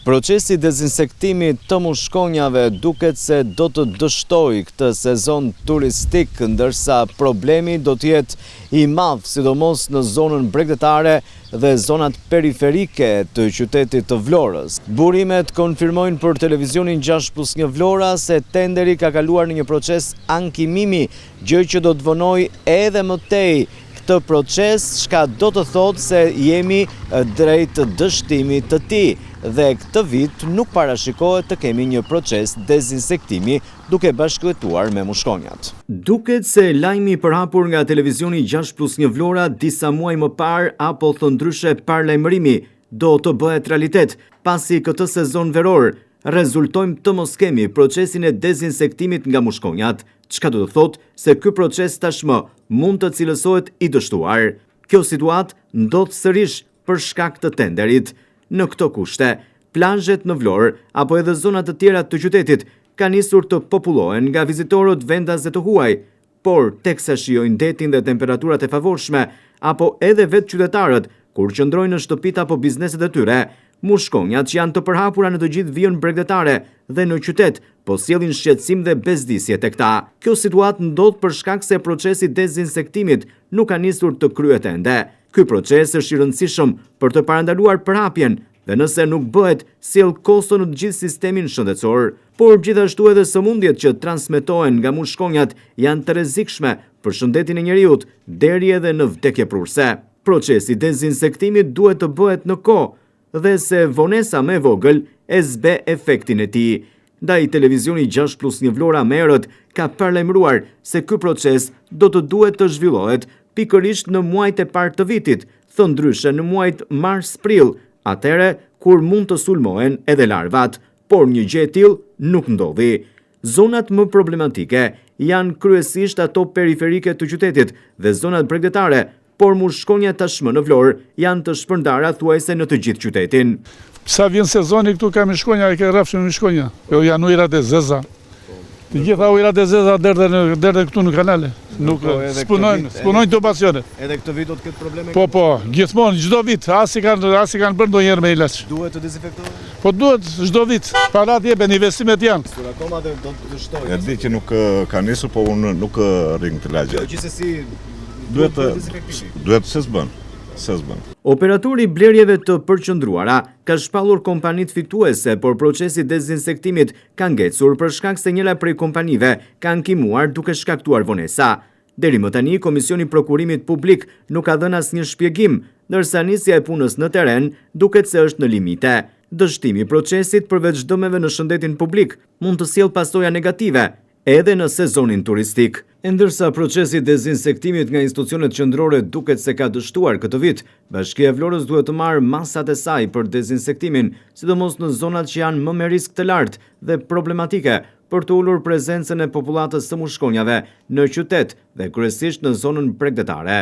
Procesi dezinsektimi të mushkonjave duket se do të dështoj këtë sezon turistik, ndërsa problemi do të jetë i madh, sidomos në zonën bregdetare dhe zonat periferike të qytetit të Vlorës. Burimet konfirmojnë për televizionin 6+1 Vlora se tenderi ka kaluar në një proces ankimimi, gjë që do të vënoj edhe më tej këtë proces, çka do të thotë se jemi drejt dështimit të tij. Dhe këtë vit nuk parashikohet të kemi një proces dezinsektimi duke bashkëtuar me mushkonjat. Duket se lajmi i përhapur nga televizioni 6+1 Vlora disa muaj më parë apo thëndryshe paralajmërimi do të bëhet realitet, pasi këtë sezon veror rezultojmë të mos kemi procesin e dezinsektimit nga mushkonjat, çka do të thotë se ky proces tashmë mund të cilësohet i dështuar. Kjo situatë ndodh sërish për shkak të tenderit. Në këto kushte, plazhet në Vlorë apo edhe zonat të tjera të qytetit kanë nisur të popullohen nga vizitorët vendas të huaj, por teksa shijojnë detin dhe temperaturat e favorshme, apo edhe vetë qytetarët kur qëndrojnë në shtëpit apo bizneset e tyre, mushkonjat që janë të përhapura në të gjithë vijën bregdetare dhe në qytet, po sjellin shqetësim dhe bezdisje tek ta. Kjo situatë ndodh për shkak se procesi dezinsektimit nuk ka nisur të kryhet ende. Ky proces është i rëndësishëm për të parandaluar përhapjen dhe nëse nuk bëhet, sjell kosto në të gjithë sistemin shëndetësor, por gjithashtu edhe sëmundjet që transmetohen nga mushkonjat janë të rrezikshme për shëndetin e njerëzit deri edhe në vdekje prurse. Procesi dezinsektimit duhet të bëhet në kohë dhe se vonesa më e vogël e zbe efektin e tij. Ndaj televizioni 6+1 Vlora më herët ka paralajmëruar se ky proces do të duhet të zhvillohet pikërisht në muajt e parë të vitit, thëndryshe në muajt mars-prill, atëherë kur mund të sulmohen edhe larvat, por një gjë e tillë nuk ndodhi. Zonat më problematike janë kryesisht ato periferike të qytetit dhe zonat bregdetare, por mushkonjat tashmë në Vlorë janë të shpërndara thuajse në të gjithë qytetin. Sa vjen sezoni këtu ka mushkonja, e ke rrafshën mushkonja. Jo janë ujërat e zeza. Të gjitha ujërat e zeza derdhe këtu në kanale. Nuk spunojnë të pasionet. Edhe këtë vit do të ketë probleme? Po, gjithmonë, çdo vit, as i kanë bërë ndonjëherë me ilaç. Duhet të dezinfektohet? Po duhet çdo vit. Parat jepen, investimet janë. Por akoma do të dështojë. Ja di që nuk ka nisur, po unë nuk rring të lagje. Gjithsesi duhet se s'bën. Operatori i blerjeve të përqendruara ka shpallur kompanitë fituese, por procesi dezinsektimit ka ngecur për shkak se njëra prej kompanive ka ankimuar duke shkaktuar vonesa. Deri më tani, Komisioni i Prokurimit Publik nuk ka dhënë asnjë shpjegim, ndërsa nisja e punës në teren duket se është në limite. Dështimi i procesit përveç dëmeve në shëndetin publik mund të sjellë pasoja negative edhe në sezonin turistik. Ndërsa procesi dezinsektimit nga institucionet qendrore duket se ka dështuar këtë vit, Bashkia e Vlorës duhet të marrë masat e saj për dezinsektimin, sidomos në zonat që janë më me risk të lartë dhe problematike, për të ulur prezencën e popullatës së mushkonjave në qytet dhe kryesisht në zonën bregdetare.